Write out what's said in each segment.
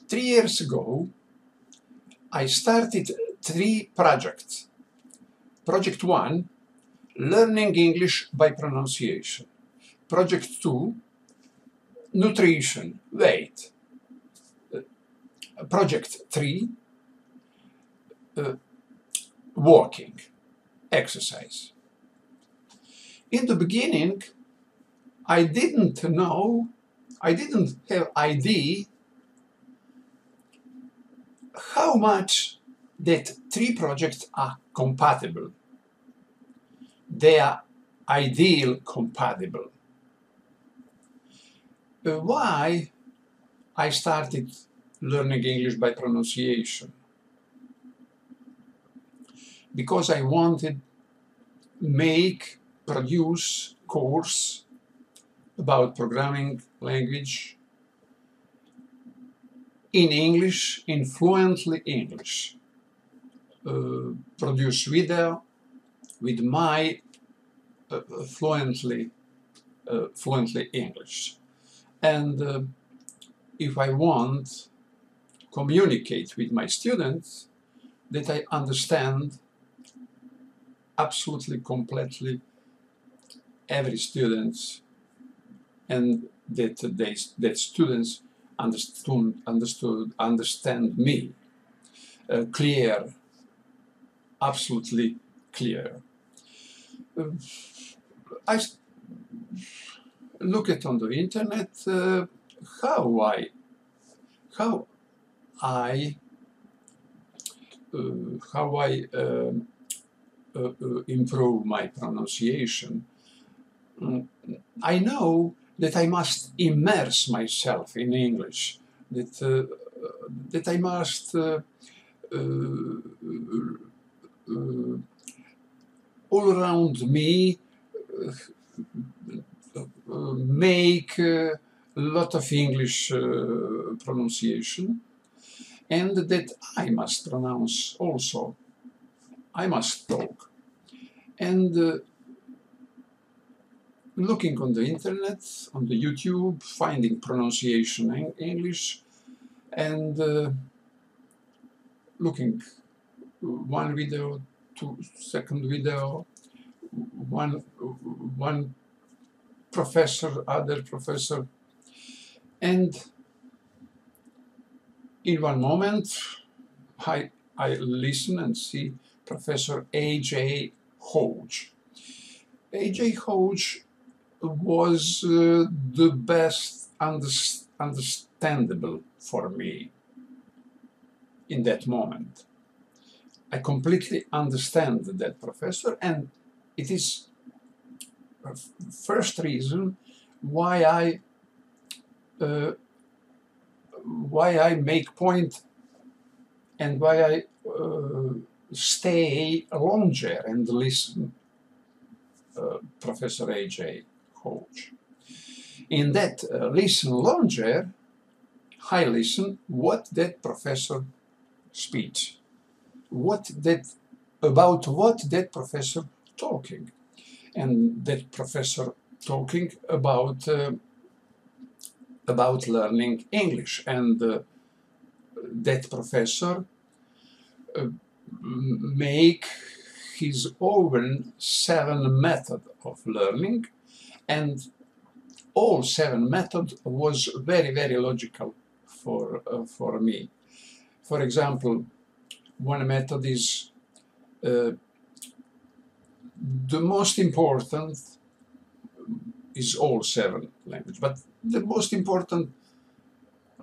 3 years ago, I started 3 projects. Project 1, learning English by pronunciation. Project 2, nutrition, weight. Project 3, walking, exercise. In the beginning, I didn't have idea how much that 3 projects are compatible. They are ideal compatible. Why I started learning English by pronunciation? Because I wanted produce course about programming language in English, in fluently English. Produce video with my fluently English. And if I want communicate with my students, that I understand absolutely, completely every student, and that students understand me, clear, absolutely clear. I look at on the internet how I improve my pronunciation. I know that I must immerse myself in English, that I must all around me make a lot of English pronunciation, and that I must pronounce also. I must talk. And looking on the internet, on the YouTube, finding pronunciation in English, and looking one video, second video, one professor, other professor, and in one moment I listen and see Professor A.J.Hoge. A.J.Hoge was the best understandable for me in that moment. I completely understand that professor, and it is first reason why I make point and why I stay longer and listen Professor A.J.Hoge. In that listen longer, I listen what that professor speaks, about what that professor talking, and that professor talking about learning English, and that professor make his own 7 methods of learning, and all 7 methods was very, very logical for me. For example, one method is the most important is all 7 languages, but the most important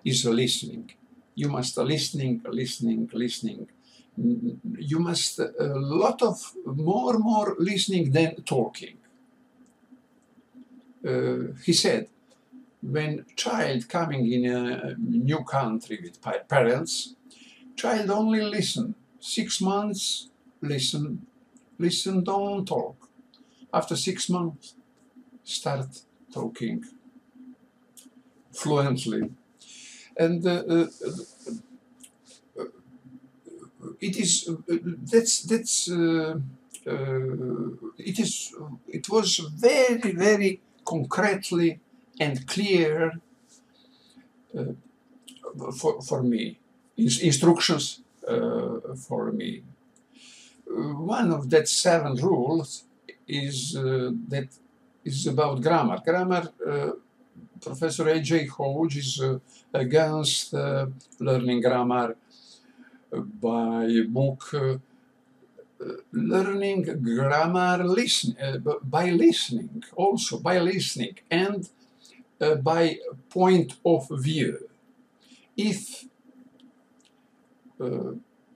is listening. You must listening. You must a lot of more listening than talking. He said, when child coming in a new country with parents, child only listen. 6 months, listen, don't talk. After 6 months, start talking fluently. And it was very, very concretely and clear for me, instructions for me. One of that 7 rules is that is about grammar. Grammar, Professor A.J.Hoge is against learning grammar by book. Learning grammar by listening, also by listening, and by point of view. If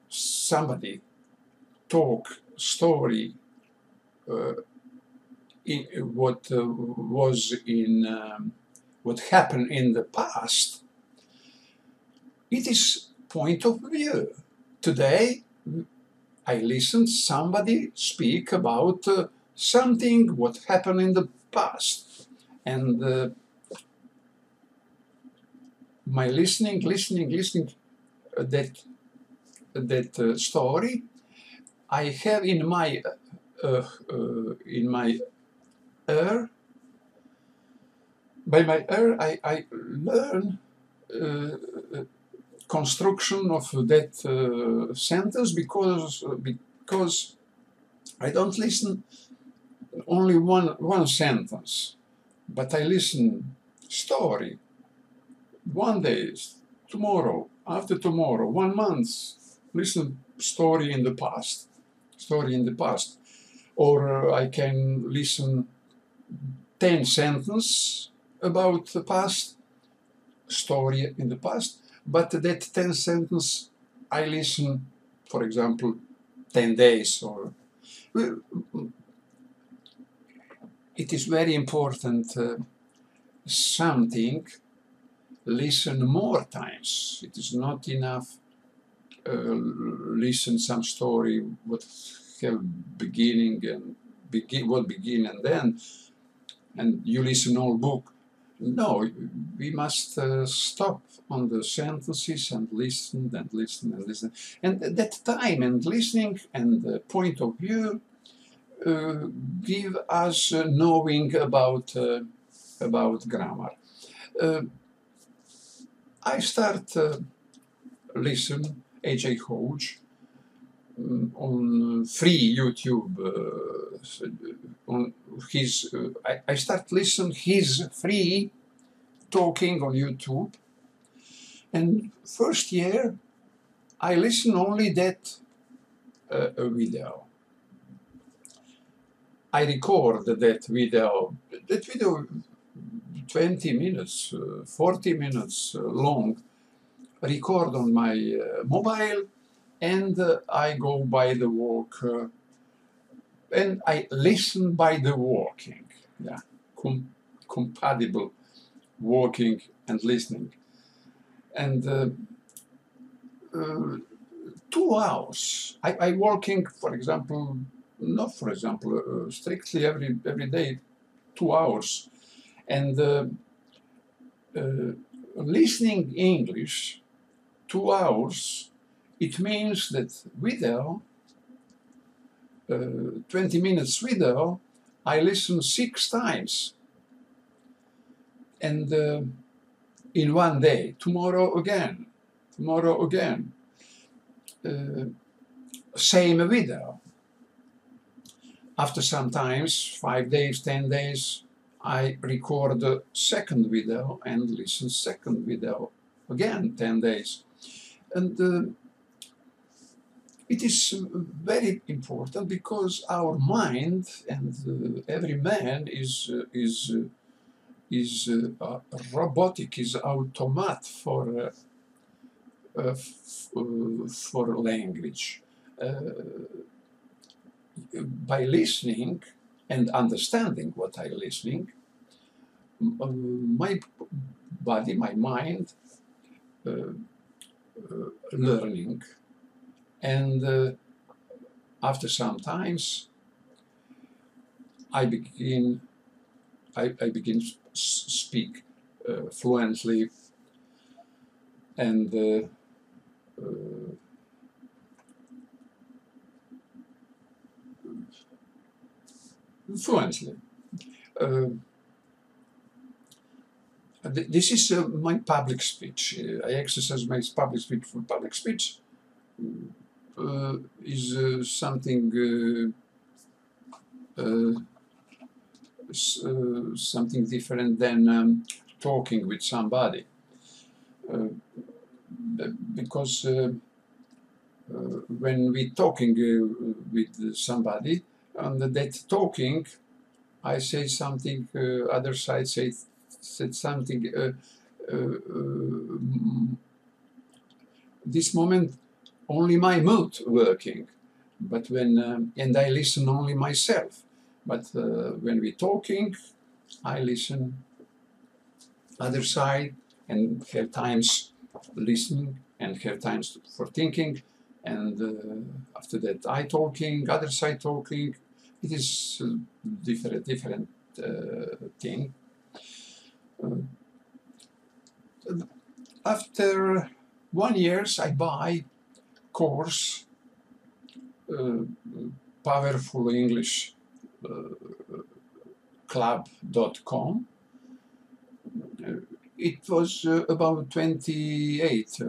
somebody talk story in what what happened in the past, it is point of view. Today I listened somebody speak about something what happened in the past, and my listening that story I have in my ear. By my ear, I learn construction of that sentence because I don't listen only one sentence, but I listen story. One day, tomorrow, after tomorrow, 1 month, listen story in the past, or I can listen 10 sentences about the past, story in the past, but that 10 sentence I listen, for example, 10 days. Or it is very important something listen more times. It is not enough listen some story what have beginning and begin and then, and you listen all book. No, we must stop on the sentences and listen and listen and listen. And that time and listening and point of view give us knowing about grammar. I start listen A.J.Hoge on free YouTube. On his, I start listen his free talking on YouTube, and first year I listen only that video. I record that video. That video 20 minutes, 40 minutes long. Record on my mobile, and I go by the walk, and I listen by the walking. Yeah, compatible walking and listening. And 2 hours. I walking, for example, not for example, strictly every day, 2 hours, and listening English 2 hours. It means that video, 20 minutes video, I listen 6 times, and in one day. Tomorrow again. Same video. After sometimes 5 days, 10 days, I record the second video and listen second video again 10 days. And it is very important because our mind and every man is robotic, is automat for language. By listening and understanding what I'm listening, my body, my mind, learning, and after some times, I begin speak fluently, and fluently. This is my public speech. I exercise my public speech. For public speech is something something different than talking with somebody, because when we talking with somebody, and that talking, I say something, other side said something. This moment, only my mood working, but when and I listen only myself. But when we talking, I listen other side and have times listening and have times for thinking, and after that I talking, other side talking. It is different thing. After 1 year, I buy course, powerful English club.com. It was about 28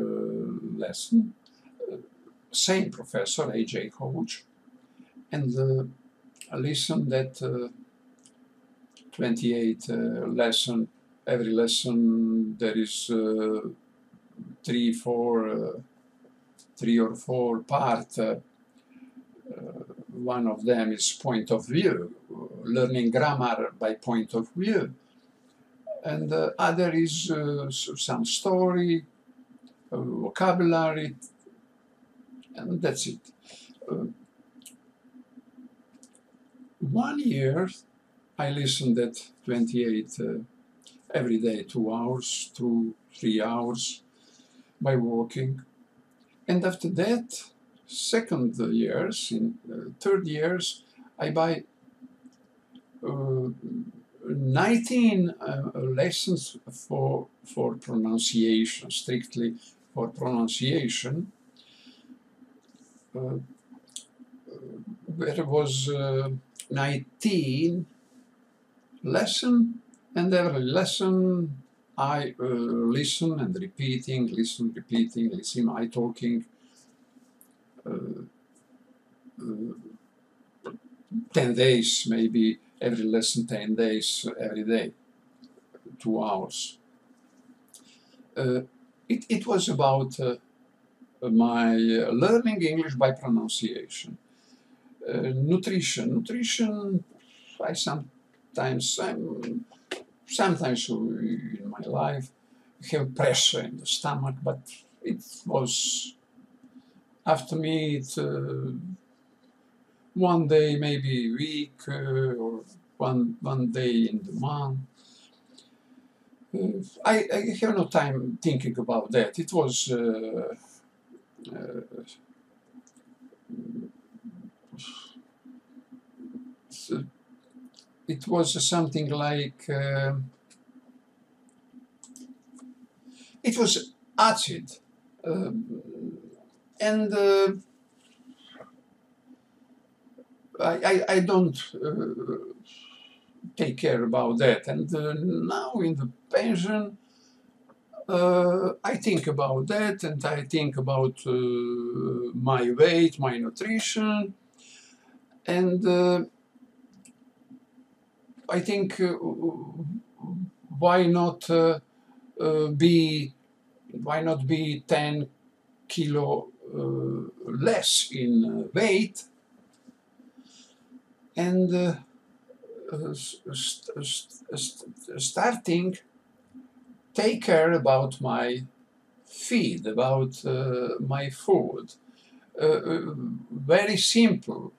lesson. Same professor, A.J.Hoge, and I listened that 28 lesson. Every lesson there is three or four part. One of them is point of view, learning grammar by point of view, and the other is some story, vocabulary, and that's it. 1 year I listened at 28 every day, 2 hours, 3 hours by walking, and after that, second years, in third years, I buy 19 lessons for pronunciation, strictly for pronunciation. There was 19 lesson, and every lesson I listen and repeating, listen, repeating, listen, I talking. 10 days, maybe every lesson 10 days, every day, 2 hours. It was about my learning English by pronunciation. Nutrition, I sometimes in my life have pressure in the stomach, but it was, after me, it one day, maybe a week, or one day in the month. I have no time thinking about that. It was it was something like it was acid, and I don't take care about that. And now in the pension, I think about that, and I think about my weight, my nutrition, and I think why not be 10 kilo less in weight, and starting take care about my feed, about my food. Very simple.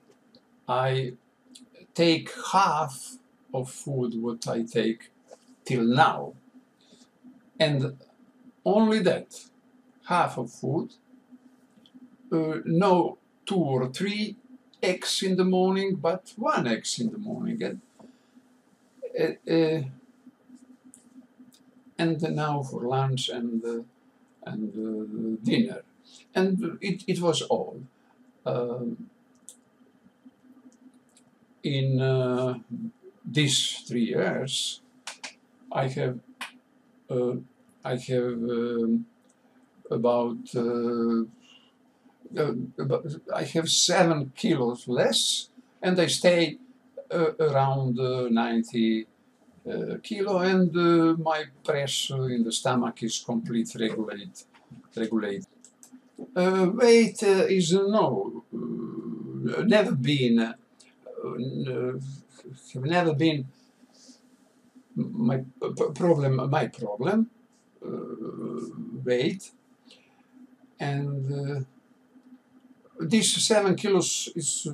I take half of food what I take till now, and only that, half of food. No 2 or 3 eggs in the morning, but 1 egg in the morning, and now for lunch and dinner, and it was all. In these 3 years, I have I have about I have 7 kilos less, and I stay around 90 kilo, and my pressure in the stomach is completely regulated. Weight is never been have never been my problem. Weight, and this 7 kilos is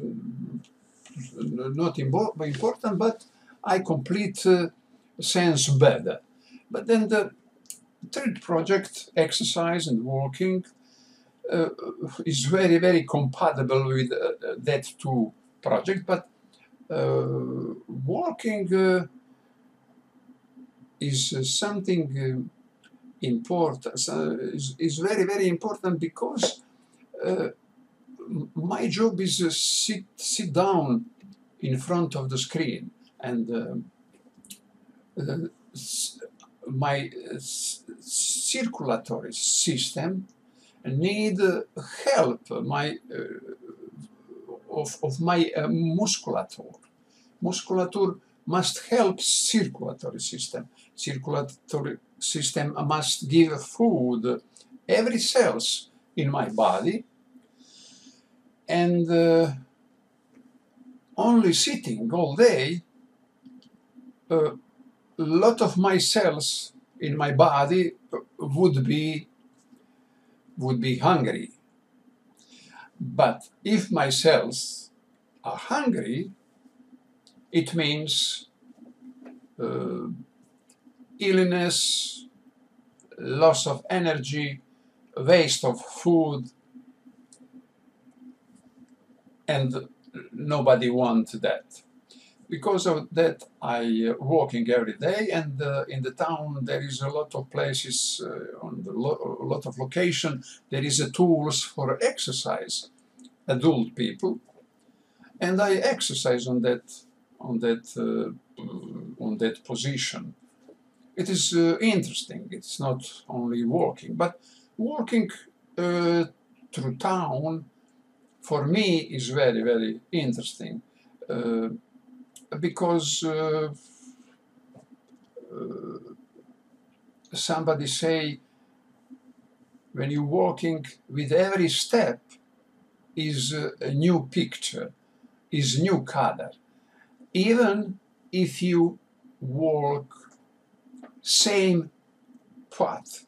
not important, but I complete sense better. But then the third project, exercise and walking, is very compatible with that two project. But walking is something important. Is very important because my job is sit down in front of the screen, and my circulatory system need help of my musculature. Musculature must help circulatory system. Circulatory system must give food every cells in my body, and only sitting all day, a lot of my cells in my body would be hungry. But if my cells are hungry, it means illness, loss of energy, waste of food, and nobody wants that. Because of that, I walking every day, and in the town there is a lot of places, on the a lot of location, there is tools for exercise, adult people, and I exercise on that position. It is interesting. It's not only walking, but walking through town for me is very interesting, because somebody say when you're walking, with every step is a new picture, is new color. Even if you walk same path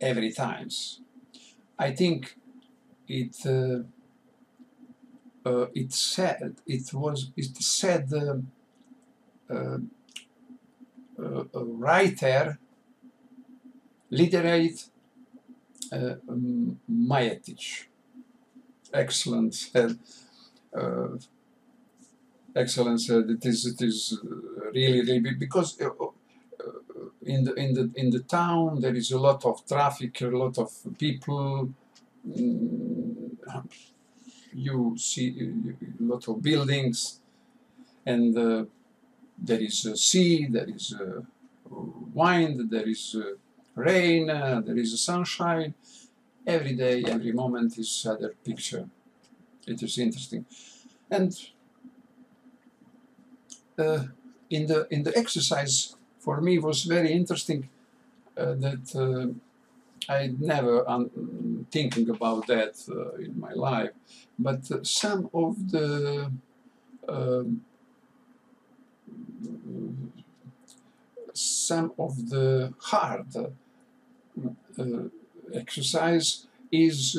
every times, I think it said a writer, literate Majetic, excellent. Excellent. It is really because in the town there is a lot of traffic, a lot of people. You see a lot of buildings, and there is sea, there is wind, there is rain, there is sunshine. Every day, every moment is other picture. It is interesting, and in the exercise for me was very interesting, that I never thinking about that in my life, but some of the hard exercise is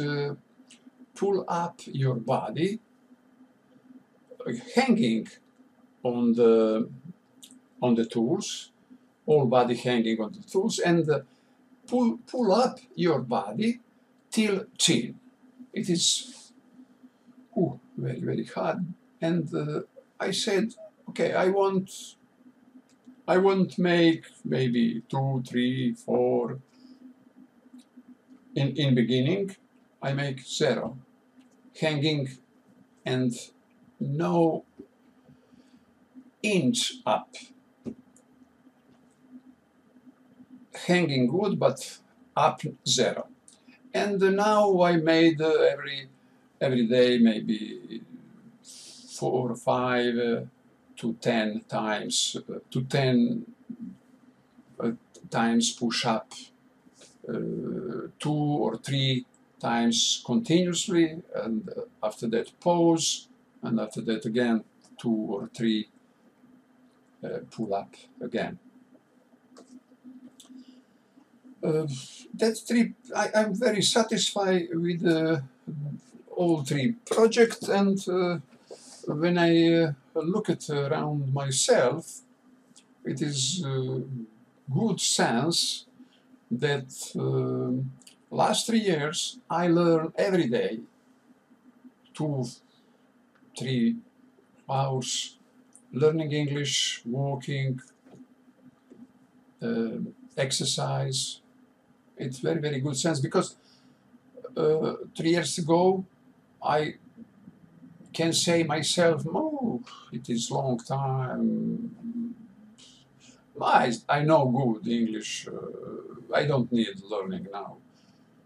pull up your body, hanging on the tools, all body hanging on the tools, and pull up your body till chin. It is very hard, and I said, okay, I want make maybe 2, 3, 4. In beginning, I make 0, hanging, and no inch up. hanging good, but up 0. And now I made every day maybe 4 or 5 to 10 times to 10 times push up, 2 or 3 times continuously, and after that pause, and after that again 2 or 3 pull up again. That 3, I'm very satisfied with all 3 projects, and when I look at around myself, it is good sense that last 3 years I learn every day 2-3 hours learning English, walking, exercise. It's very, very good sense, because 3 years ago I can say myself, oh, it is long time. I know good English. I don't need learning now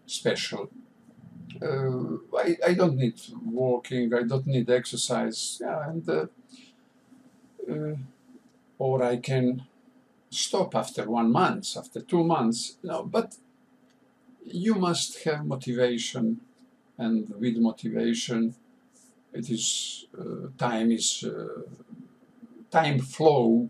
special. I don't need walking. I don't need exercise. Yeah, and or I can stop after 1 month, after 2 months. No, but you must have motivation, and with motivation, it is time flow